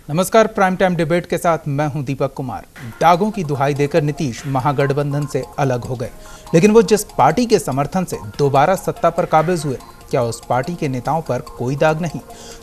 नमस्कार, prime time debate के साथ मैं हूं दीपक कुमार। दागों की दुहाई देकर नीतीश महागठबंधन से अलग हो गए, लेकिन वो जिस पार्टी के समर्थन से दोबारा सत्ता पर काबिज हुए, क्या उस पार्टी के नेताओं पर कोई दाग नहीं?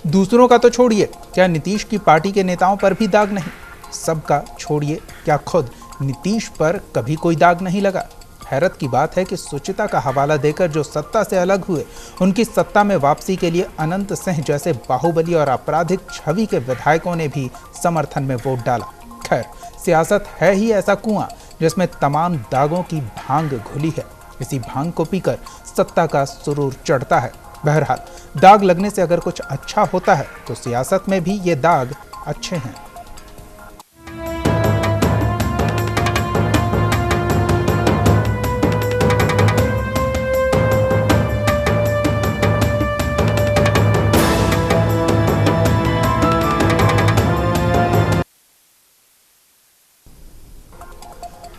दूसरों का तो छोड़िए, क्या नीतीश की पार्टी के नेताओं पर भी दाग नहीं? सबका छोड़िए, क्या खुद नीतीश पर कभी कोई दाग नहीं लगा? हैरत की बात है कि सुचिता का हवाला देकर जो सत्ता से अलग हुए, उनकी सत्ता में वापसी के लिए अनंत सिंह जैसे बाहुबली और आपराधिक छवि के विधायकों ने भी समर्थन में वोट डाला। खैर, सियासत है ही ऐसा कुआं जिसमें तमाम दागों की भांग घुली है। इसी भांग को पीकर सत्ता का सुरूर चढ़ता है। बहरहाल, दाग लगने से अगर कुछ अच्छा होता है तो सियासत में भी ये दाग अच्छे हैं।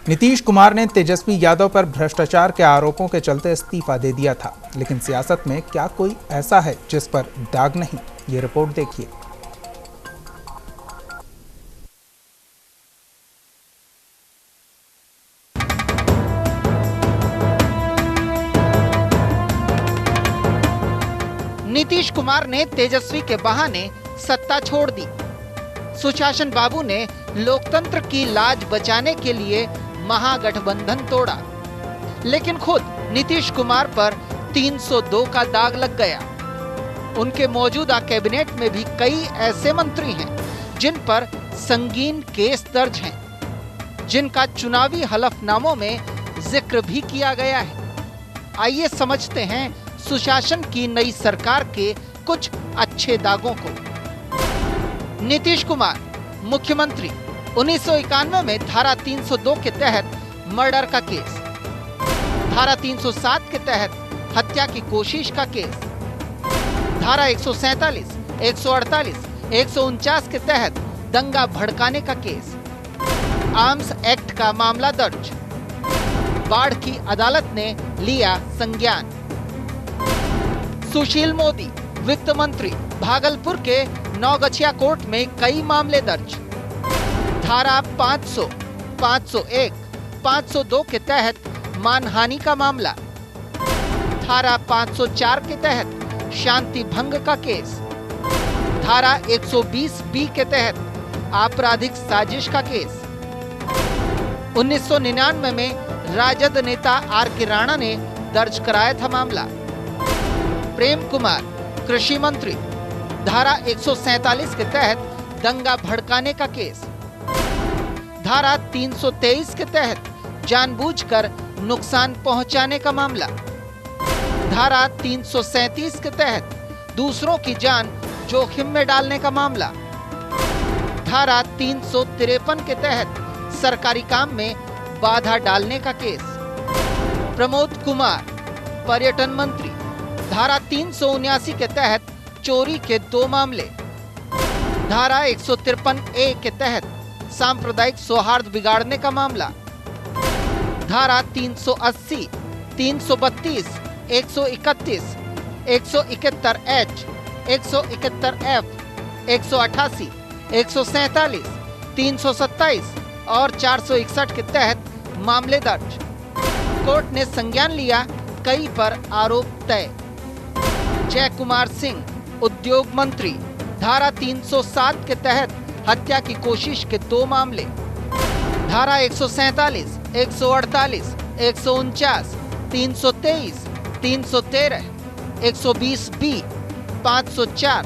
नीतीश कुमार ने तेजस्वी यादव पर भ्रष्टाचार के आरोपों के चलते इस्तीफा दे दिया था, लेकिन सियासत में क्या कोई ऐसा है जिस पर दाग नहीं? ये रिपोर्ट देखिए। नीतीश कुमार ने तेजस्वी के बहाने सत्ता छोड़ दी। सुशासन बाबू ने लोकतंत्र की लाज बचाने के लिए महागठबंधन तोड़ा, लेकिन खुद नीतीश कुमार पर 302 का दाग लग गया। उनके मौजूदा कैबिनेट में भी कई ऐसे मंत्री हैं जिन पर संगीन केस दर्ज हैं, जिनका चुनावी हलफनामों में जिक्र भी किया गया है। आइए समझते हैं सुशासन की नई सरकार के कुछ अच्छे दागों को। नीतीश कुमार मुख्यमंत्री। 1991 में धारा 302 के तहत मर्डर का केस, धारा 307 के तहत हत्या की कोशिश का केस, धारा 147, 148, 149 के तहत दंगा भड़काने का केस, आर्म्स एक्ट का मामला दर्ज। बाढ़ की अदालत ने लिया संज्ञान। सुशील मोदी वित्त मंत्री। भागलपुर के नौगछिया कोर्ट में कई मामले दर्ज। धारा 500, 501, 502 के तहत मानहानि का मामला, धारा 504 के तहत शांति भंग का केस, धारा 120B के तहत आपराधिक साजिश का केस। 1999 में राजद नेता R.K. राणा ने दर्ज कराया था मामला। प्रेम कुमार कृषि मंत्री। धारा 147 के तहत दंगा भड़काने का केस, धारा 323 के तहत जानबूझकर नुकसान पहुंचाने का मामला, धारा 337 के तहत दूसरों की जान जोखिम में डालने का मामला, धारा 353 के तहत सरकारी काम में बाधा डालने का केस। प्रमोद कुमार पर्यटन मंत्री। धारा 379 के तहत चोरी के 2 मामले, धारा 153A के तहत सांप्रदायिक सौहार्द बिगाड़ने का मामला, धारा 380, 332, 131, 171H, 171F, 188, 147, 327 और 461 के तहत मामले दर्ज। कोर्ट ने संज्ञान लिया, कई पर आरोप तय। जय कुमार सिंह उद्योग मंत्री। धारा 307 के तहत हत्या की कोशिश के 2 मामले, धारा 147, 148, 149, 323, 313, 120B, 504,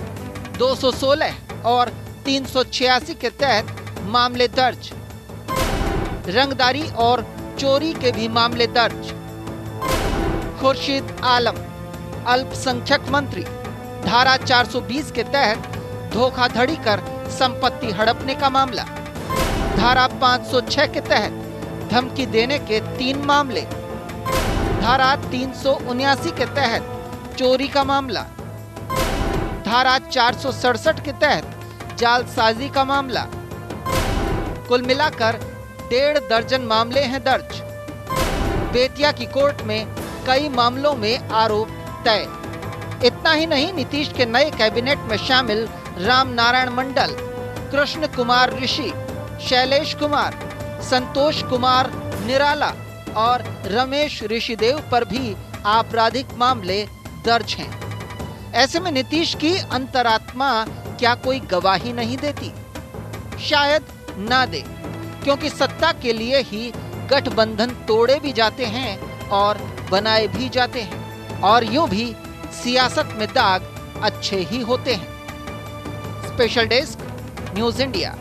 216 और 386 के तहत मामले दर्ज। रंगदारी और चोरी के भी मामले दर्ज। खुर्शीद आलम अल्पसंख्यक मंत्री। धारा 420 के तहत धोखाधड़ी कर संपत्ति हड़पने का मामला, धारा 506 के तहत धमकी देने के 3 मामले, धारा 379 के तहत चोरी का मामला, धारा 467 के तहत जालसाजी का मामला। कुल मिलाकर 1.5 दर्जन मामले हैं दर्ज। बेतिया की कोर्ट में कई मामलों में आरोप तय। इतना ही नहीं, नीतीश के नए कैबिनेट में शामिल राम नारायण मंडल, कृष्ण कुमार ऋषि, शैलेश कुमार, संतोष कुमार निराला और रमेश ऋषिदेव पर भी आपराधिक मामले दर्ज हैं। ऐसे में नीतीश की अंतरात्मा क्या कोई गवाही नहीं देती? शायद ना दे, क्योंकि सत्ता के लिए ही गठबंधन तोड़े भी जाते हैं और बनाए भी जाते हैं, और यूं भी सियासत में दाग अच्छे ही होते हैं। Special desk, news India.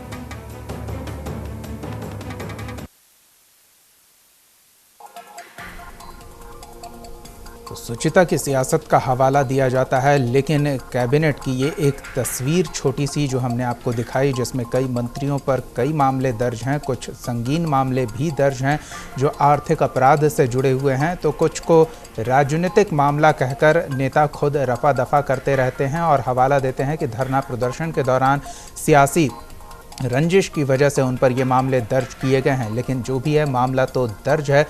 तो सुचिता की सियासत का हवाला दिया जाता है, लेकिन कैबिनेट की ये एक तस्वीर छोटी सी जो हमने आपको दिखाई, जिसमें कई मंत्रियों पर कई मामले दर्ज हैं, कुछ संगीन मामले भी दर्ज हैं जो आर्थिक अपराध से जुड़े हुए हैं, तो कुछ को राजनीतिक मामला कहकर नेता खुद रफा दफा करते रहते हैं और हवाला देते हैं कि धरना प्रदर्शन के दौरान सियासी रंजिश की वजह से उन पर ये मामले दर्ज किए गए हैं। लेकिन जो भी है, मामला तो दर्ज है।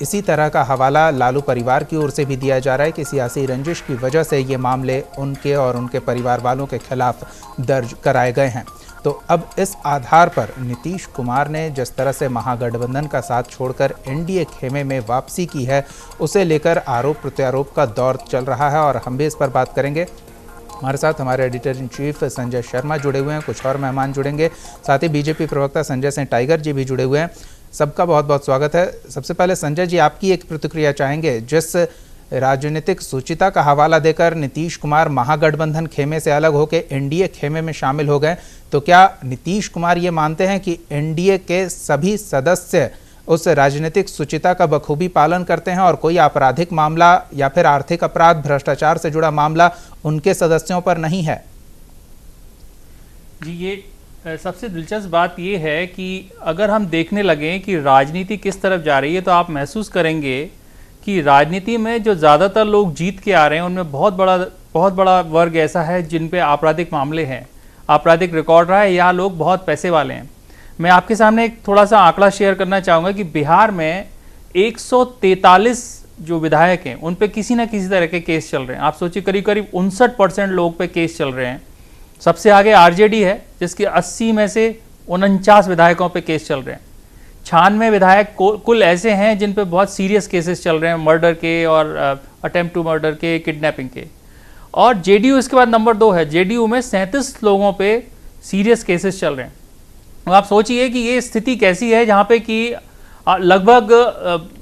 इसी तरह का हवाला लालू परिवार की ओर से भी दिया जा रहा है कि सियासी रंजिश की वजह से ये मामले उनके और उनके परिवार वालों के खिलाफ दर्ज कराए गए हैं। तो अब इस आधार पर नीतीश कुमार ने जिस तरह से महागठबंधन का साथ छोड़कर एनडीए खेमे में वापसी की है, उसे लेकर आरोप प्रत्यारोप का दौर चल रहा है और हम भी इस पर बात करेंगे। हमारे साथ हमारे editor in chief Sanjay Sharma जुड़े हुए हैं, कुछ और मेहमान जुड़ेंगे, साथ ही बीजेपी प्रवक्ता संजय सिंह टाइगर जी भी जुड़े हुए हैं। सबका बहुत बहुत स्वागत है। सबसे पहले संजय जी, आपकी एक प्रतिक्रिया चाहेंगे। जिस राजनीतिक सूचिता का हवाला देकर नीतीश कुमार महागठबंधन खेमे से अलग होकर एनडीए खेमे में शामिल हो गए, तो क्या नीतीश कुमार ये मानते हैं कि एनडीए के सभी सदस्य उस राजनीतिक सूचिता का बखूबी पालन करते हैं और कोई आपराधिक मामला या फिर आर्थिक अपराध, भ्रष्टाचार से जुड़ा मामला उनके सदस्यों पर नहीं है? जी, ये सबसे दिलचस्प बात ये है कि अगर हम देखने लगें कि राजनीति किस तरफ जा रही है, तो आप महसूस करेंगे कि राजनीति में जो ज़्यादातर लोग जीत के आ रहे हैं उनमें बहुत बड़ा वर्ग ऐसा है जिन पे आपराधिक मामले हैं, आपराधिक रिकॉर्ड रहा है, या लोग बहुत पैसे वाले हैं। मैं आपके सामने एक थोड़ा सा आंकड़ा शेयर करना चाहूँगा कि बिहार में 143 जो विधायक हैं उन पे किसी ना किसी तरह के केस चल रहे हैं। आप सोचिए, करीब करीब 59% लोग पे केस चल रहे हैं। सबसे आगे आरजेडी है, जिसके 80 में से 49 विधायकों पे केस चल रहे हैं। 96 विधायक कुल ऐसे हैं जिन पे बहुत सीरियस केसेस चल रहे हैं, मर्डर के और अटेम्प्ट टू मर्डर के, किडनैपिंग के। और जेडीयू इसके बाद नंबर 2 है। जेडीयू में 37 लोगों पे सीरियस केसेस चल रहे हैं। आप सोचिए कि ये स्थिति कैसी है जहाँ पे कि लगभग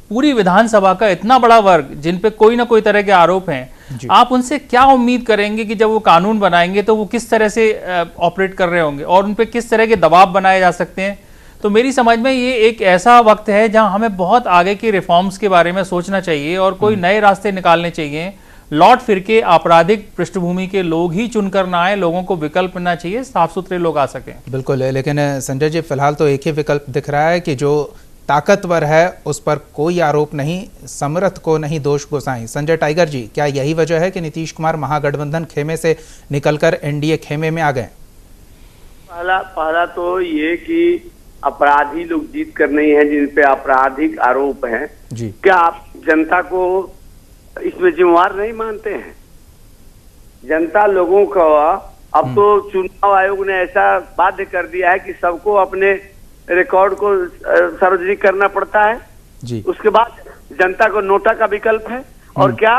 पूरी विधानसभा का इतना बड़ा वर्ग जिन पे कोई ना कोई तरह के आरोप हैं, आप उनसे क्या उम्मीद करेंगे कि जब वो कानून बनाएंगे तो वो किस तरह से ऑपरेट कर रहे होंगे और उन पे किस तरह के दबाव बनाए जा सकते हैं। तो मेरी समझ में ये एक ऐसा वक्त है जहाँ हमें बहुत आगे के रिफॉर्म्स के बारे में सोचना चाहिए और कोई नए रास्ते निकालने चाहिए। लौट फिर के आपराधिक पृष्ठभूमि के लोग ही चुनकर ना आए, लोगों को विकल्प मिलना चाहिए, साफ सुथरे लोग आ सकें। बिल्कुल है, लेकिन संजय जी फिलहाल तो एक ही विकल्प दिख रहा है कि जो ताकतवर है उस पर कोई आरोप नहीं, समर्थ को नहीं दोष गुसाएं। संजय टाइगर जी, क्या यही वजह है कि नीतीश कुमार महागठबंधन खेमे से निकलकर एनडीए खेमे में आ गए? पहला तो ये कि अपराधी लोग जीत कर नहीं है जिन पे आपराधिक आरोप हैं जी, क्या आप जनता को इसमें जिम्मेवार नहीं मानते हैं? जनता लोगों का अब तो चुनाव आयोग ने ऐसा बाध्य कर दिया है कि सबको अपने रिकॉर्ड को सार्वजनिक करना पड़ता है जी। उसके बाद जनता को नोटा का विकल्प है। और क्या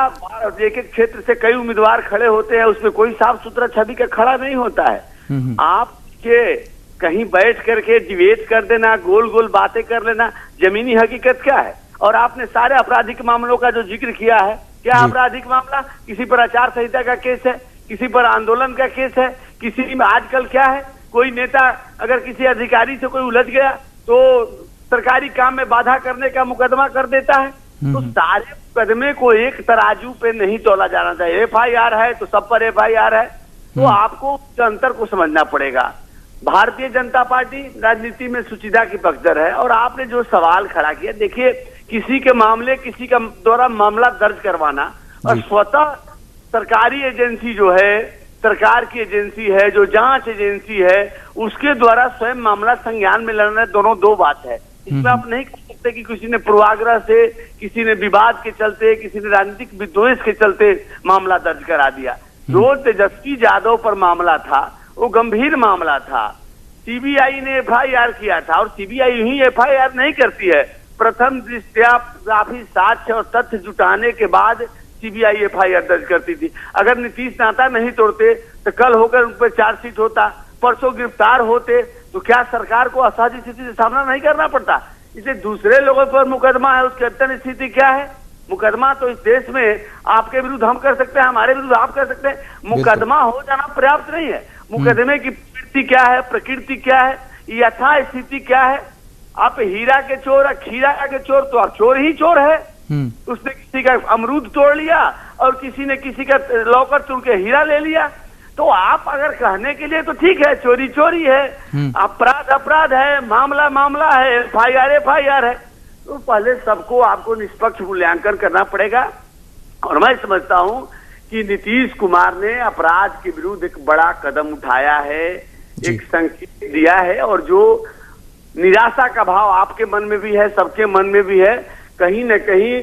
एक एक क्षेत्र से कई उम्मीदवार खड़े होते हैं, उसमें कोई साफ सुथरा छवि का खड़ा नहीं होता है। आपके कहीं बैठ करके डिबेट कर देना, गोल गोल बातें कर लेना, जमीनी हकीकत क्या है? और आपने सारे आपराधिक मामलों का जो जिक्र किया है, क्या आपराधिक मामला? किसी पर आचार संहिता का केस है, किसी पर आंदोलन का केस है, किसी में आजकल क्या है, कोई नेता अगर किसी अधिकारी से कोई उलझ गया तो सरकारी काम में बाधा करने का मुकदमा कर देता है। तो सारे मुकदमे को एक तराजू पे नहीं तोला जाना चाहिए। एफआईआर है तो सब पर एफआईआर है, तो आपको अंतर को समझना पड़ेगा। भारतीय जनता पार्टी राजनीति में सुचिता की पक्षधर है। और आपने जो सवाल खड़ा किया, देखिए किसी के मामले, किसी का द्वारा मामला दर्ज करवाना और स्वतः सरकारी एजेंसी जो है, सरकार की एजेंसी है, जो जांच एजेंसी है, उसके द्वारा स्वयं मामला संज्ञान में लेना, दोनों दो बात है। इसमें आप नहीं कह सकते कि किसी ने पूर्वाग्रह से, किसी ने विवाद के चलते, किसी ने राजनीतिक विद्वेष के चलते मामला दर्ज करा दिया। जो तेजस्वी यादव पर मामला था वो गंभीर मामला था, सीबीआई ने एफआईआर किया था। और सीबीआई ही एफआईआर नहीं करती है, प्रथम दृष्टया काफी साक्ष्य और तथ्य जुटाने के बाद सीबीआई एफआईआर दर्ज करती थी। अगर नीतीश नाता नहीं तोड़ते तो कल होकर उन पर चार्जशीट होता, परसों गिरफ्तार होते, तो क्या सरकार को असहज स्थिति से सामना नहीं करना पड़ता? इसे दूसरे लोगों पर मुकदमा है, उसकी अंतर स्थिति क्या है? मुकदमा तो इस देश में आपके विरुद्ध हम कर सकते हैं, हमारे विरुद्ध आप कर सकते हैं। मुकदमा हो जाना पर्याप्त नहीं है। मुकदमे की प्रकृति क्या है, प्रकृति क्या है, यथा स्थिति क्या है? आप हीरा के चोर, खीरा के चोर, तो आप चोर ही चोर है। उसने किसी का अमरूद तोड़ लिया और किसी ने किसी का लॉकर तोड़ के हीरा ले लिया। तो आप अगर कहने के लिए तो ठीक है, चोरी चोरी है, अपराध अपराध है, मामला मामला है, एफआईआर है। तो पहले सबको आपको निष्पक्ष मूल्यांकन करना पड़ेगा। और मैं समझता हूं कि नीतीश कुमार ने अपराध के विरुद्ध एक बड़ा कदम उठाया है, एक संकेत दिया है। और जो निराशा का भाव आपके मन में भी है, सबके मन में भी है, कहीं न कहीं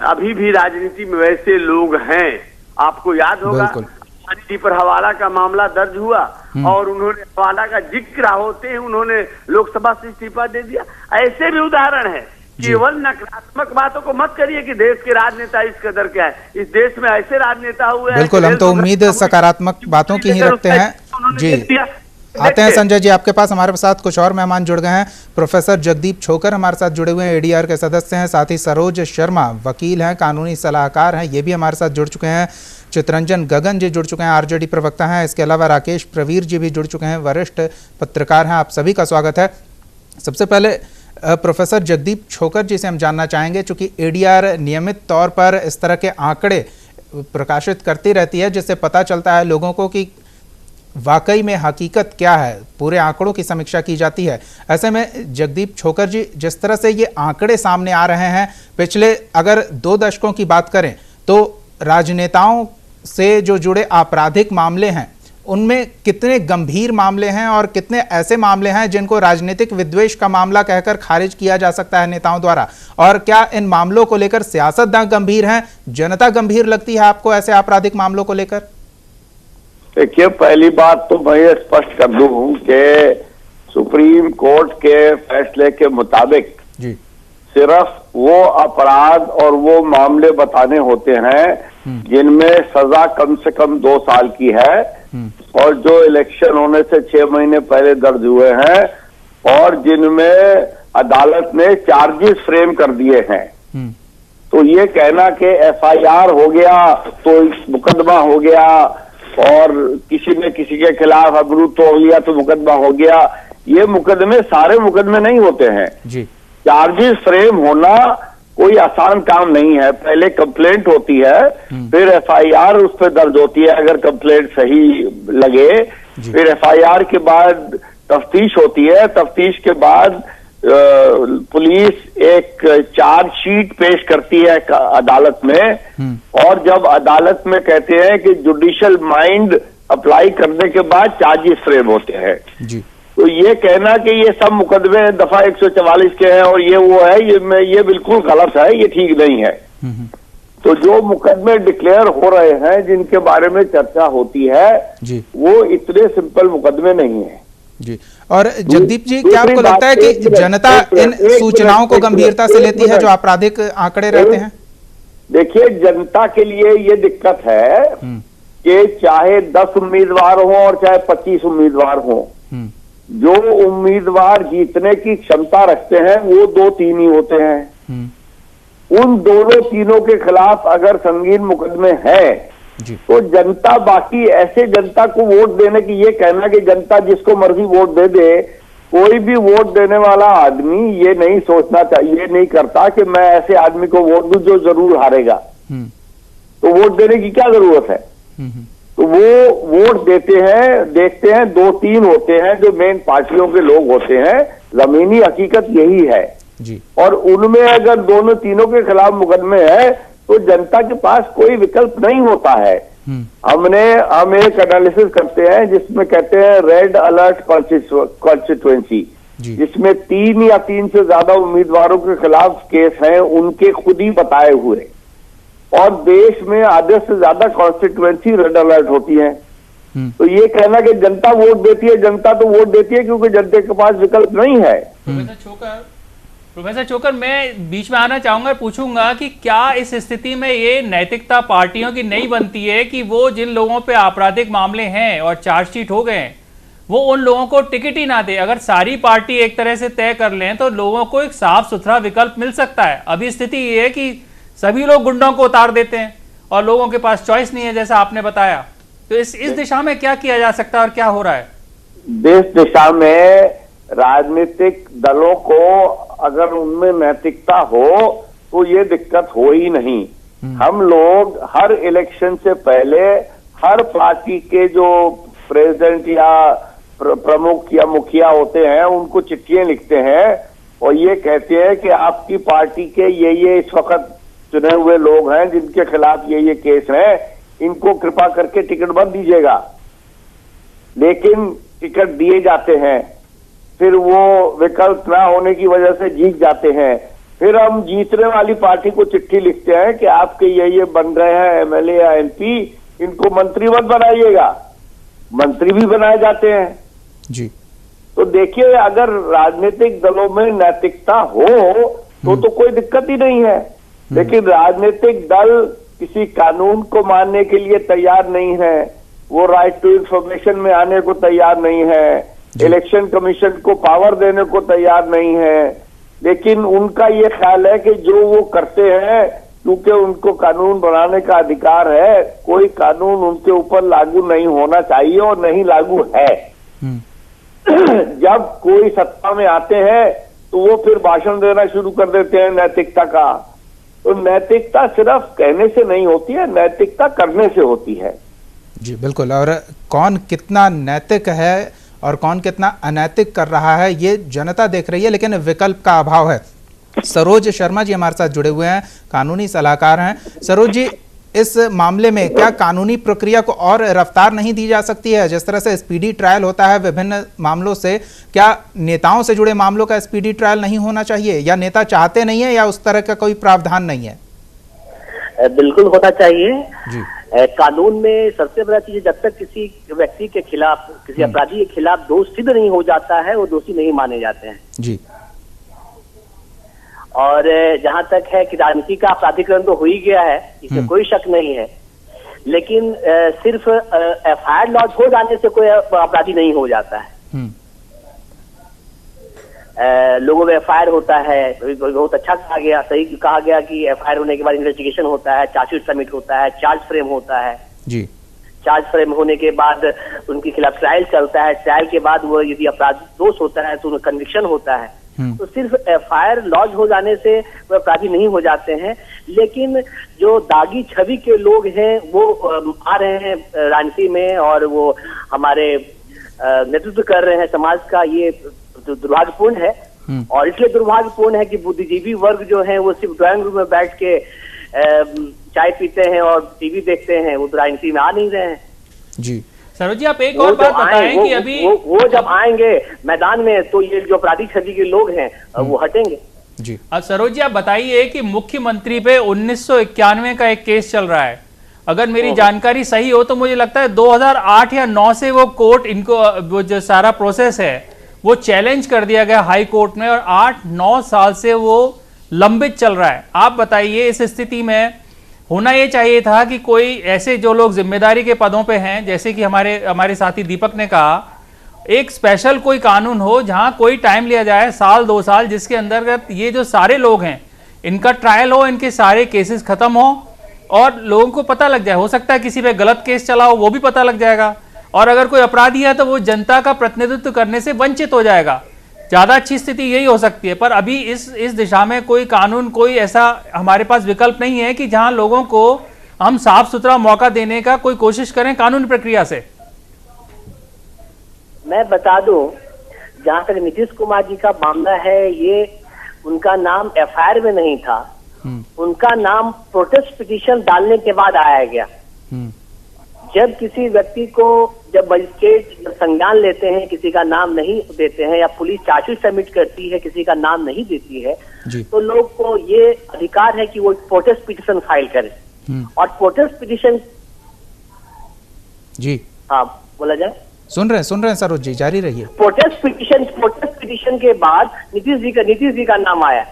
अभी भी राजनीति में वैसे लोग हैं। आपको याद होगा जी पर हवाला का मामला दर्ज हुआ और उन्होंने हवाला का जिक्र होते ही उन्होंने लोकसभा से इस्तीफा दे दिया। ऐसे भी उदाहरण है। केवल नकारात्मक बातों को मत करिए कि देश के राजनेता इस कदर क्या है। इस देश में ऐसे राजनेता हुए हैं। बिल्कुल, हम तो उम्मीद सकारात्मक बातों की ही रखते हैं। जी, आते हैं संजय जी आपके पास। हमारे साथ कुछ और मेहमान जुड़ गए हैं। प्रोफेसर जगदीप छोकर हमारे साथ जुड़े हुए हैं, एडीआर के सदस्य हैं। साथ ही सरोज शर्मा वकील हैं, कानूनी सलाहकार हैं, ये भी हमारे साथ जुड़ चुके हैं। चितरंजन गगन जी जुड़ चुके हैं, आरजेडी प्रवक्ता हैं। इसके अलावा राकेश प्रवीर जी भी जुड़ चुके हैं, वरिष्ठ पत्रकार हैं। आप सभी का स्वागत है। सबसे पहले प्रोफेसर जगदीप छोकर जी से हम जानना चाहेंगे, चूंकि एडीआर नियमित तौर पर इस तरह के आंकड़े प्रकाशित करती रहती है जिससे पता चलता है लोगों को कि वाकई में हकीकत क्या है, पूरे आंकड़ों की समीक्षा की जाती है। ऐसे में जगदीप छोकर जी, जिस तरह से ये आंकड़े सामने आ रहे हैं, पिछले अगर 2 दशकों की बात करें तो राजनेताओं से जो जुड़े आपराधिक मामले हैं उनमें कितने गंभीर मामले हैं और कितने ऐसे मामले हैं जिनको राजनीतिक विद्वेष का मामला कहकर खारिज किया जा सकता है नेताओं द्वारा? और क्या इन मामलों को लेकर सियासतदान गंभीर हैं, जनता गंभीर लगती है आपको ऐसे आपराधिक मामलों को लेकर? देखिए, पहली बात तो मैं ये स्पष्ट कर दूं कि सुप्रीम कोर्ट के फैसले के मुताबिक जी सिर्फ वो अपराध और वो मामले बताने होते हैं जिनमें सजा कम से कम 2 साल की है और जो इलेक्शन होने से 6 महीने पहले दर्ज हुए हैं और जिनमें अदालत ने चार्जेस फ्रेम कर दिए हैं। तो ये कहना कि एफआईआर हो गया तो मुकदमा हो गया और किसी ने किसी के खिलाफ अमरूद तोड़ लिया तो मुकदमा हो गया, ये मुकदमे सारे मुकदमे नहीं होते हैं जी। चार्जेस फ्रेम होना कोई आसान काम नहीं है। पहले कंप्लेंट होती है, फिर एफआईआर उस पर दर्ज होती है अगर कंप्लेंट सही लगे, फिर एफआईआर के बाद तफ्तीश होती है, तफ्तीश के बाद पुलिस एक चार्जशीट पेश करती है अदालत में और जब अदालत में कहते हैं कि जुडिशियल माइंड अप्लाई करने के बाद चार्जेस फ्रेम होते हैं जी। तो ये कहना कि ये सब मुकदमे दफा 144 के हैं और ये वो है, ये बिल्कुल गलत है, ये ठीक नहीं है। तो जो मुकदमे डिक्लेयर हो रहे हैं जिनके बारे में चर्चा होती है जी, वो इतने सिंपल मुकदमे नहीं है जी। और जगदीप जी, क्या आपको लगता है कि जनता इन सूचनाओं को गंभीरता से लेती है जो आपराधिक आंकड़े रहते हैं? देखिए, जनता के लिए ये दिक्कत है कि चाहे 10 उम्मीदवार हों और चाहे 25 उम्मीदवार हों, जो उम्मीदवार जीतने की क्षमता रखते हैं वो 2-3 ही होते हैं। उन दोनों तीनों के खिलाफ अगर संगीन मुकदमे हैं तो जनता, बाकी ऐसे जनता को वोट देने की, ये कहना कि जनता जिसको मर्जी वोट दे दे, कोई भी वोट देने वाला आदमी ये नहीं सोचना चाहिए, ये नहीं करता कि मैं ऐसे आदमी को वोट दूं जो जरूर हारेगा, तो वोट देने की क्या जरूरत है। तो वो वोट देते हैं, देखते हैं 2-3 होते हैं जो मेन पार्टियों के लोग होते हैं। जमीनी हकीकत यही है जी। और उनमें अगर दोनों तीनों के खिलाफ मुकदमे है तो जनता के पास कोई विकल्प नहीं होता है। हम एक एनालिसिस करते हैं जिसमें कहते हैं रेड अलर्ट कॉन्स्टिट्यूएंसी, जिसमें 3 या 3 से ज्यादा उम्मीदवारों के खिलाफ केस हैं, उनके खुद ही बताए हुए। और देश में आधे से ज्यादा कॉन्स्टिट्यूएंसी रेड अलर्ट होती है। तो ये कहना कि जनता वोट देती है, जनता तो वोट देती है क्योंकि जनता के पास विकल्प नहीं है। प्रोफेसर चोकर, मैं बीच में आना चाहूंगा, पूछूंगा कि क्या इस स्थिति में ये नैतिकता पार्टियों की नहीं बनती है कि वो जिन लोगों पे आपराधिक मामले हैं और चार्जशीट हो गए हैं वो उन लोगों को टिकट ही ना दे? अगर सारी पार्टी एक तरह से तय कर लें तो लोगों को एक साफ सुथरा विकल्प मिल सकता है। अभी स्थिति ये है कि सभी लोग गुंडों को उतार देते हैं और लोगों के पास चॉइस नहीं है, जैसा आपने बताया। तो इस दिशा में क्या किया जा सकता है और क्या हो रहा है? इस दिशा में राजनीतिक दलों को अगर उनमें नैतिकता हो तो ये दिक्कत हो ही नहीं। हम लोग हर इलेक्शन से पहले हर पार्टी के जो प्रेसिडेंट या प्रमुख या मुखिया होते हैं उनको चिट्ठियां लिखते हैं और ये कहते हैं कि आपकी पार्टी के ये इस वक्त चुने हुए लोग हैं जिनके खिलाफ ये केस हैं, इनको कृपा करके टिकट मत दीजिएगा। लेकिन टिकट दिए जाते हैं, फिर वो विकल्प ना होने की वजह से जीत जाते हैं। फिर हम जीतने वाली पार्टी को चिट्ठी लिखते हैं कि आपके ये बन रहे हैं एमएलए या एमपी, इनको मंत्री मत बनाइएगा। मंत्री भी बनाए जाते हैं जी। तो देखिए, अगर राजनीतिक दलों में नैतिकता हो तो कोई दिक्कत ही नहीं है। लेकिन राजनीतिक दल किसी कानून को मानने के लिए तैयार नहीं है, वो राइट टू इंफॉर्मेशन में आने को तैयार नहीं है, इलेक्शन कमीशन को पावर देने को तैयार नहीं है। लेकिन उनका ये ख्याल है कि जो वो करते हैं, क्योंकि उनको कानून बनाने का अधिकार है, कोई कानून उनके ऊपर लागू नहीं होना चाहिए और नहीं लागू है। जब कोई सत्ता में आते हैं तो वो फिर भाषण देना शुरू कर देते हैं नैतिकता का। तो नैतिकता सिर्फ कहने से नहीं होती है, नैतिकता करने से होती है। जी बिल्कुल। और कौन कितना नैतिक है और कौन कितना अनैतिक कर रहा है ये जनता देख रही है, लेकिन विकल्प का अभाव है। सरोज शर्मा जी हमारे साथ जुड़े हुए हैं, कानूनी सलाहकार हैं। सरोज जी, इस मामले में क्या कानूनी प्रक्रिया को और रफ्तार नहीं दी जा सकती है? जिस तरह से स्पीडी ट्रायल होता है विभिन्न मामलों से, क्या नेताओं से जुड़े मामलों का स्पीडी ट्रायल नहीं होना चाहिए, या नेता चाहते नहीं है, या उस तरह का कोई प्रावधान नहीं है? बिल्कुल होना चाहिए जी। कानून में सबसे बड़ा चीज, जब तक किसी व्यक्ति के खिलाफ, किसी अपराधी के खिलाफ दोष सिद्ध नहीं हो जाता है, वो दोषी नहीं माने जाते हैं जी। और जहां तक है कि राजनीति का अपराधीकरण तो हो ही गया है, इसमें कोई शक नहीं है। लेकिन सिर्फ एफआईआर लॉन्च हो जाने से कोई अपराधी नहीं हो जाता है। लोगों में एफआईआर होता है, बहुत अच्छा कहा गया, सही कहा गया कि एफआईआर होने के बाद इन्वेस्टिगेशन होता है, चार्जशीट सबमिट होता है, चार्ज फ्रेम होता है जी। चार्ज फ्रेम होने के बाद उनके खिलाफ ट्रायल चलता है, ट्रायल के बाद वो यदि अपराध दोष होता है तो उनका कन्विक्शन होता है। तो सिर्फ एफआईआर लॉन्च हो जाने से वो अपराधी नहीं हो जाते हैं। लेकिन जो दागी छवि के लोग हैं वो आ रहे हैं राजनीति में और वो हमारे नेतृत्व कर रहे हैं समाज का, ये दुर्भाग्यपूर्ण है। और इसलिए दुर्भाग्यपूर्ण है कि बुद्धिजीवी वर्ग जो है वो सिर्फ ड्राइंग रूम में बैठ के चाय पीते हैं और टीवी देखते हैं, वो तो राजनीति में आ नहीं रहे हैं जी। सरोज जी, आप एक और बात बताएं कि अभी वो जब आएंगे मैदान में तो ये जो अपराधी छवि के लोग हैं वो हटेंगे जी। अब सरोज जी, आप बताइए कि मुख्यमंत्री पे 1991 का एक केस चल रहा है। अगर मेरी जानकारी सही हो तो मुझे लगता है 2008 या 9 से वो कोर्ट, इनको वो जो सारा प्रोसेस है वो चैलेंज कर दिया गया हाई कोर्ट में, और 8-9 साल से वो लंबित चल रहा है। आप बताइए, इस स्थिति में होना ये चाहिए था कि कोई ऐसे जो लोग जिम्मेदारी के पदों पे हैं, जैसे कि हमारे साथी दीपक ने कहा, एक स्पेशल कोई कानून हो जहां कोई टाइम लिया जाए 1-2 साल, जिसके अंतर्गत ये जो सारे लोग हैं इनका ट्रायल हो, इनके सारे केसेस खत्म हो और लोगों को पता लग जाए। हो सकता है किसी पे गलत केस चला हो, वो भी पता लग जाएगा, और अगर कोई अपराधी है तो वो जनता का प्रतिनिधित्व करने से वंचित हो जाएगा। ज्यादा अच्छी स्थिति यही हो सकती है। पर अभी इस दिशा में कोई कानून, कोई ऐसा हमारे पास विकल्प नहीं है कि जहां लोगों को हम साफ सुथरा मौका देने का कोई कोशिश करें कानूनी प्रक्रिया से। मैं बता दूं, जहां तक नीतीश कुमार जी का मामला है, ये उनका नाम एफआईआर में नहीं था, उनका नाम प्रोटेस्ट पिटीशन डालने के बाद आया गया। जब किसी व्यक्ति को, जब मजिस्ट्रेट संज्ञान लेते हैं, किसी का नाम नहीं देते हैं, या पुलिस चार्जशीट सबमिट करती है, किसी का नाम नहीं देती है, तो लोग को ये अधिकार है कि वो प्रोटेस्ट पिटीशन फाइल करें। और प्रोटेस्ट पिटीशन, जी हाँ बोला जाए, सुन रहे हैं सरोज जी, जारी रहिए। प्रोटेस्ट पिटीशन के बाद नीतीश जी का नाम आया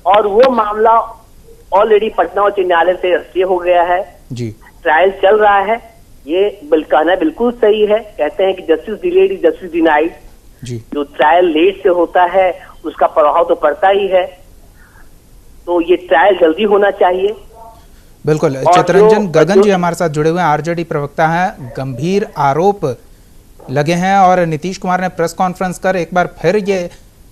और वो मामला ऑलरेडी पटना उच्च न्यायालय से रजिस्ट्री हो गया है जी, ट्रायल चल रहा है। ये कहना बिल्कुल सही है, कहते हैं कि justice delayed is justice denied. जी, जो ट्रायल लेट से होता है उसका प्रभाव तो पड़ता ही है, तो ये ट्रायल जल्दी होना चाहिए। बिल्कुल। चितरंजन गगन जी हमारे साथ जुड़े हुए हैं, आरजेडी प्रवक्ता हैं। गंभीर आरोप लगे हैं और नीतीश कुमार ने प्रेस कॉन्फ्रेंस कर एक बार फिर ये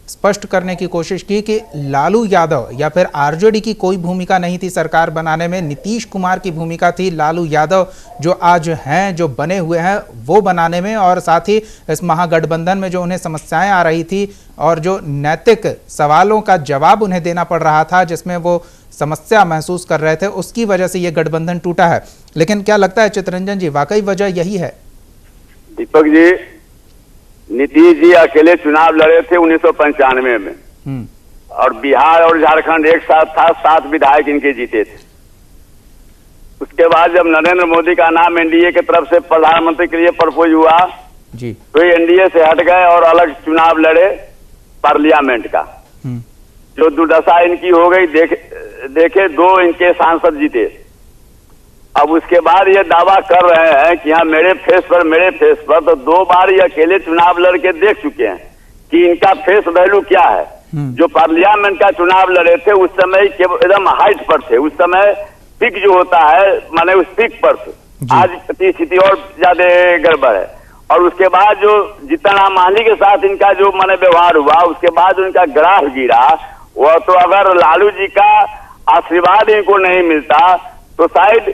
स्पष्ट करने की कोशिश की कि लालू यादव या फिर आरजेडी की कोई भूमिका नहीं थी सरकार बनाने में, नीतीश कुमार की भूमिका थी। लालू यादव जो आज हैं, जो बने हुए हैं, वो बनाने में, और साथ ही इस महागठबंधन में जो उन्हें समस्याएं आ रही थी और जो नैतिक सवालों का जवाब उन्हें देना पड़ रहा था, जिसमें वो समस्या महसूस कर रहे थे, उसकी वजह से ये गठबंधन टूटा है। लेकिन क्या लगता है चितरंजन जी, वाकई वजह यही है? दीपक जी, नीतीश जी अकेले चुनाव लड़े थे 1995 में, और बिहार और झारखंड एक साथ था, 7 विधायक इनके जीते थे। उसके बाद जब नरेंद्र मोदी का नाम एनडीए की तरफ से प्रधानमंत्री के लिए प्रपोज हुआ जी, तो एनडीए से हट गए और अलग चुनाव लड़े पार्लियामेंट का। जो दुर्दशा इनकी हो गई, देखे 2 इनके सांसद जीते। अब उसके बाद ये दावा कर रहे हैं कि हाँ मेरे फेस पर, तो 2 बार ये अकेले चुनाव लड़के देख चुके हैं कि इनका फेस वैल्यू क्या है। जो पार्लियामेंट का चुनाव लड़े थे उस समय एकदम हाइट पर थे, उस समय पिक जो होता है माने उस पिक पर थे। आज स्थिति और ज्यादा गड़बड़ है। और उसके बाद जो जीतन राम मांझी के साथ इनका जो माने व्यवहार हुआ, उसके बाद उनका ग्राफ गिरा, वह तो अगर लालू जी का आशीर्वाद इनको नहीं मिलता तो शायद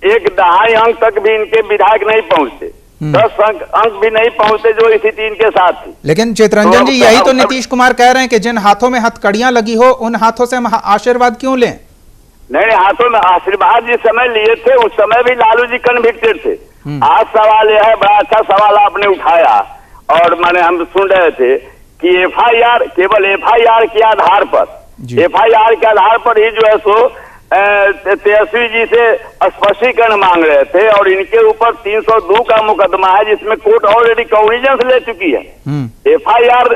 1.5 अंक तक भी इनके विधायक नहीं पहुंचते, 10 अंक भी नहीं पहुंचते, जो स्थिति इनके साथ थी। लेकिन चितरंजन जी, यही तो नीतीश कुमार कह रहे हैं कि जिन हाथों में हथकड़ियां लगी हो उन हाथों से हम आशीर्वाद क्यों लें? नहीं, हाथों में आशीर्वाद जिस समय लिए थे उस समय भी लालू जी कन्विक्टेड थे। आज सवाल यह है, बड़ा अच्छा सवाल आपने उठाया, और मैंने हम सुन रहे थे कि एफआईआर, केवल एफआईआर के आधार पर, एफआईआर के आधार पर ही जो है सो तेजस्वी जी से स्पष्टीकरण मांग रहे थे, और इनके ऊपर 302 का मुकदमा है जिसमें कोर्ट ऑलरेडी कॉग्निजेंस ले चुकी है। एफआईआर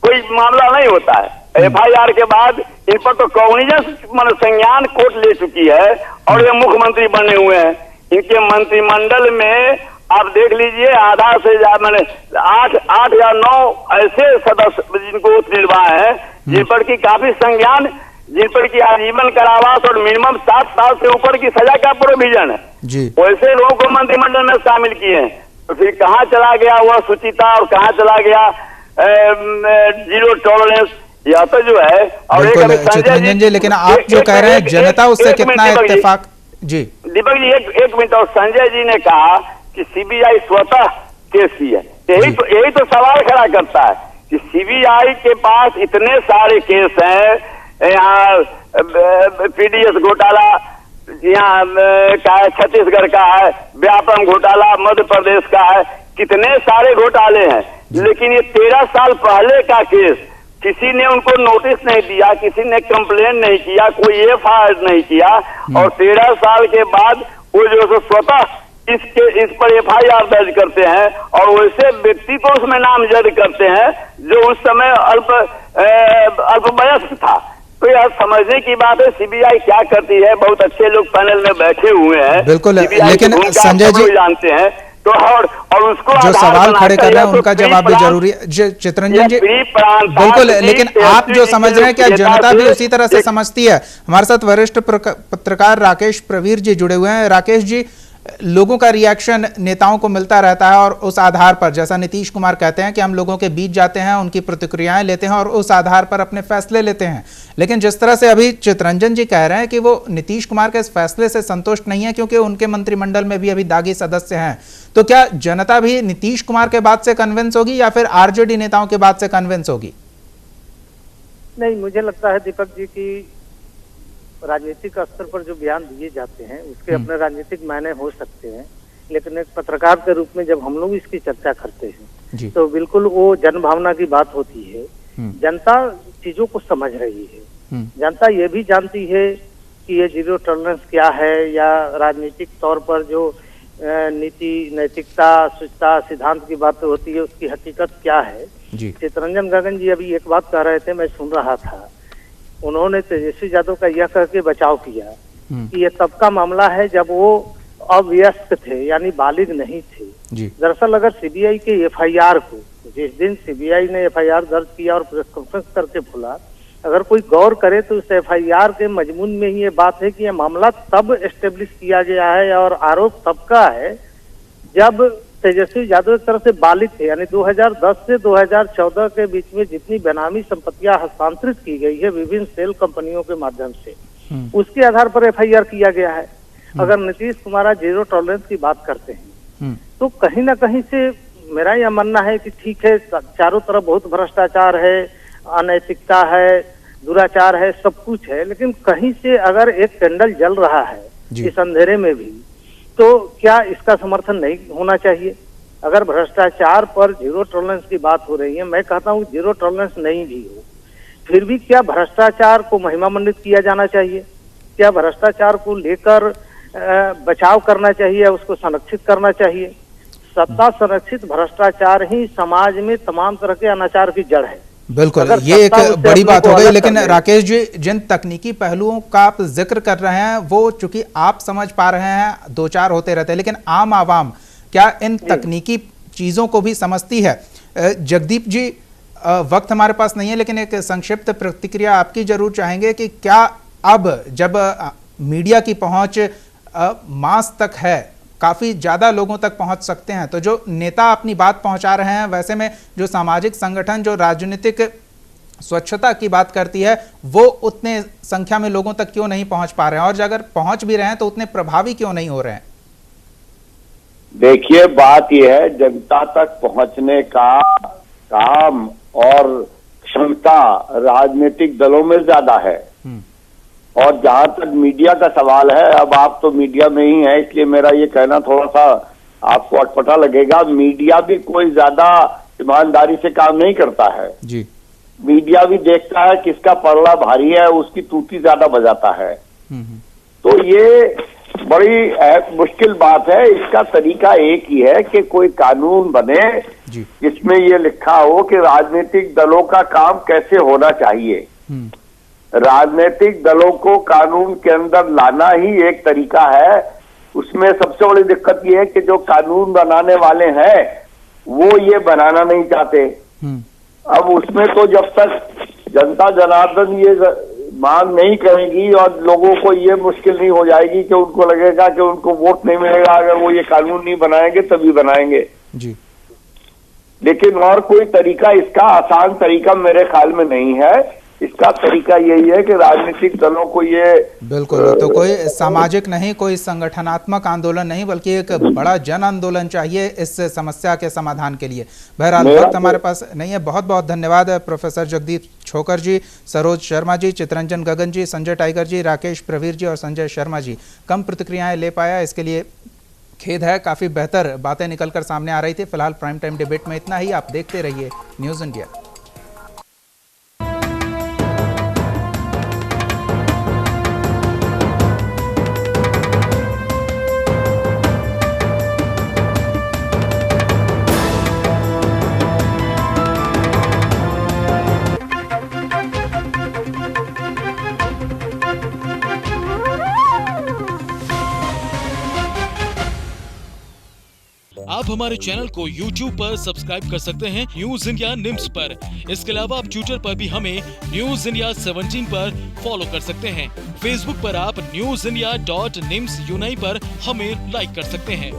कोई मामला नहीं होता है, एफआईआर के बाद इन पर तो कॉग्निजेंस मतलब संज्ञान कोर्ट ले चुकी है, और ये मुख्यमंत्री बने हुए हैं। इनके मंत्रिमंडल में आप देख लीजिए, आधा से मैंने 8 या 9 ऐसे सदस्य जिनको निर्वाह है, जिन पर की काफी संज्ञान, जिन पर की आजीवन कारावास और मिनिमम 7 साल से ऊपर की सजा का प्रोविजन है, वैसे लोगों को मंत्रिमंडल में शामिल किए हैं। तो फिर कहाँ चला गया वह सुचिता, और कहाँ चला गया जीरो टॉलरेंस? यह तो जो है। और चितरंजन जी, लेकिन आप जो कह रहे हैं जनता उससे कितना इत्तेफाक? जी दीपक जी, एक मिनट। और संजय जी ने कहा कि सीबीआई स्वतः केस की है, यही तो सवाल खड़ा करता है कि सीबीआई के पास इतने सारे केस हैं, यहाँ पीडीएस घोटाला यहाँ का है, छत्तीसगढ़ का है, व्यापम घोटाला मध्य प्रदेश का है, कितने सारे घोटाले हैं। लेकिन ये 13 साल पहले का केस, किसी ने उनको नोटिस नहीं दिया, किसी ने कंप्लेन नहीं किया, कोई एफआईआर नहीं किया, और 13 साल के बाद वो जो है स्वतः इस पर एफआईआर दर्ज करते हैं, और वैसे व्यक्ति को उसमें नामजद करते हैं जो उस समय अल्पवयस्क था। तो यह समझने की बात है सीबीआई क्या करती है। बहुत अच्छे लोग पैनल में बैठे हुए हैं, बिल्कुल, लेकिन संजय जी जानते हैं। तो और उसको जो सवाल खड़े कर रहे हैं उनका जवाब भी जरूरी है। चितरंजन जी, बिल्कुल, लेकिन आप जो समझ रहे हैं क्या जनता भी उसी तरह से समझती है? हमारे साथ वरिष्ठ पत्रकार राकेश प्रवीर जी जुड़े हुए हैं। राकेश जी, लोगों का रिएक्शन नेताओं को मिलता रहता है और उस आधार पर, जैसा नीतीश कुमार कहते हैं कि हम लोगों के बीच जाते हैं, उनकी प्रतिक्रियाएं लेते हैं और उस आधार पर अपने फैसले लेते हैं। लेकिन जिस तरह से अभी चितरंजन जी कह रहे हैं कि वो नीतीश कुमार के इस फैसले से संतुष्ट नहीं है क्योंकि उनके मंत्रिमंडल में भी अभी दागी सदस्य हैं, तो क्या जनता भी नीतीश कुमार के बात से कन्विंस होगी या फिर आरजेडी नेताओं के बात से कन्विंस होगी? नहीं, मुझे लगता है दीपक जी की राजनीतिक स्तर पर जो बयान दिए जाते हैं उसके अपने राजनीतिक मायने हो सकते हैं, लेकिन एक पत्रकार के रूप में जब हम लोग इसकी चर्चा करते हैं तो बिल्कुल वो जनभावना की बात होती है। जनता चीजों को समझ रही है, जनता ये भी जानती है कि ये जीरो टॉलरेंस क्या है, या राजनीतिक तौर पर जो नीति, नैतिकता, शुचिता, सिद्धांत की बात होती है उसकी हकीकत क्या है। चितरंजन गगन जी अभी एक बात कह रहे थे, मैं सुन रहा था, उन्होंने तेजस्वी यादव का यह कह के बचाव किया कि ये तब का मामला है जब वो अवयस्क थे, यानी बालिग नहीं थे। दरअसल अगर सीबीआई के एफआईआर को, जिस दिन सीबीआई ने एफआईआर दर्ज किया और प्रेस कॉन्फ्रेंस करके बोला, अगर कोई गौर करे तो उस एफआईआर के मजमून में ही ये बात है कि ये मामला तब एस्टेब्लिश किया गया है और आरोप तब का है जब तेजस्वी यादव एक तरह से बालिग थे, यानी 2010 से 2014 के बीच में जितनी बेनामी संपत्तियां हस्तांतरित की गई है विभिन्न सेल कंपनियों के माध्यम से, उसके आधार पर एफआईआर किया गया है। अगर नीतीश कुमार जीरो टॉलरेंस की बात करते हैं तो कहीं ना कहीं से मेरा यह मानना है कि ठीक है, चारों तरफ बहुत भ्रष्टाचार है, अनैतिकता है, दुराचार है, सब कुछ है, लेकिन कहीं से अगर एक कैंडल जल रहा है इस अंधेरे में भी, तो क्या इसका समर्थन नहीं होना चाहिए? अगर भ्रष्टाचार पर जीरो टॉलरेंस की बात हो रही है, मैं कहता हूँ जीरो टॉलरेंस नहीं भी हो, फिर भी क्या भ्रष्टाचार को महिमामंडित किया जाना चाहिए? क्या भ्रष्टाचार को लेकर बचाव करना चाहिए, उसको संरक्षित करना चाहिए? सत्ता संरक्षित भ्रष्टाचार ही समाज में तमाम तरह के अनाचार की जड़ है। बिल्कुल, ये एक बड़ी बात हो गई। लेकिन राकेश जी, जिन तकनीकी पहलुओं का आप जिक्र कर रहे हैं वो चूंकि आप समझ पा रहे हैं, दो चार होते रहते हैं, लेकिन आम आवाम क्या इन तकनीकी चीजों को भी समझती है? जगदीप जी, वक्त हमारे पास नहीं है, लेकिन एक संक्षिप्त प्रतिक्रिया आपकी जरूर चाहेंगे कि क्या अब जब मीडिया की पहुंच मास तक है, काफी ज्यादा लोगों तक पहुंच सकते हैं, तो जो नेता अपनी बात पहुंचा रहे हैं, वैसे में जो सामाजिक संगठन जो राजनीतिक स्वच्छता की बात करती है वो उतने संख्या में लोगों तक क्यों नहीं पहुंच पा रहे हैं, और अगर पहुंच भी रहे हैं तो उतने प्रभावी क्यों नहीं हो रहे हैं? देखिए, बात यह है, जनता तक पहुंचने का काम और क्षमता राजनीतिक दलों में ज्यादा है। और जहां तक मीडिया का सवाल है, अब आप तो मीडिया में ही हैं, इसलिए मेरा ये कहना थोड़ा सा आपको अटपटा लगेगा, मीडिया भी कोई ज्यादा ईमानदारी से काम नहीं करता है जी। मीडिया भी देखता है किसका पलड़ा भारी है, उसकी तूती ज्यादा बजाता है। तो ये बड़ी मुश्किल बात है। इसका तरीका एक ही है कि कोई कानून बने जिसमें ये लिखा हो कि राजनीतिक दलों का काम कैसे होना चाहिए। राजनीतिक दलों को कानून के अंदर लाना ही एक तरीका है। उसमें सबसे बड़ी दिक्कत ये है कि जो कानून बनाने वाले हैं वो ये बनाना नहीं चाहते। अब उसमें तो जब तक जनता जनार्दन ये मांग नहीं करेगी और लोगों को ये मुश्किल नहीं हो जाएगी कि उनको लगेगा कि उनको वोट नहीं मिलेगा अगर वो ये कानून नहीं बनाएंगे, तभी बनाएंगे जी। लेकिन और कोई तरीका, इसका आसान तरीका मेरे ख्याल में नहीं है। इसका तरीका यही है कि राजनीतिक दलों को ये बिल्कुल, तो कोई सामाजिक नहीं, कोई संगठनात्मक आंदोलन नहीं, बल्कि एक बड़ा जन आंदोलन चाहिए इस समस्या के समाधान के लिए। बहरहाल वक्त हमारे पास नहीं है। बहुत बहुत धन्यवाद प्रोफेसर जगदीप छोकर जी, सरोज शर्मा जी, चितरंजन गगन जी, संजय टाइगर जी, राकेश प्रवीर जी और संजय शर्मा जी। कम प्रतिक्रियाएं ले पाया, इसके लिए खेद है। काफी बेहतर बातें निकलकर सामने आ रही थी। फिलहाल प्राइम टाइम डिबेट में इतना ही। आप देखते रहिए न्यूज़ इंडिया। आप आप हमारे चैनल को YouTube पर सब्सक्राइब कर सकते हैं न्यूज इंडिया निम्स पर। इसके अलावा आप ट्विटर पर भी हमें न्यूज इंडिया 17 पर फॉलो कर सकते हैं। फेसबुक पर आप newsindia.nimsuni पर हमें लाइक कर सकते हैं।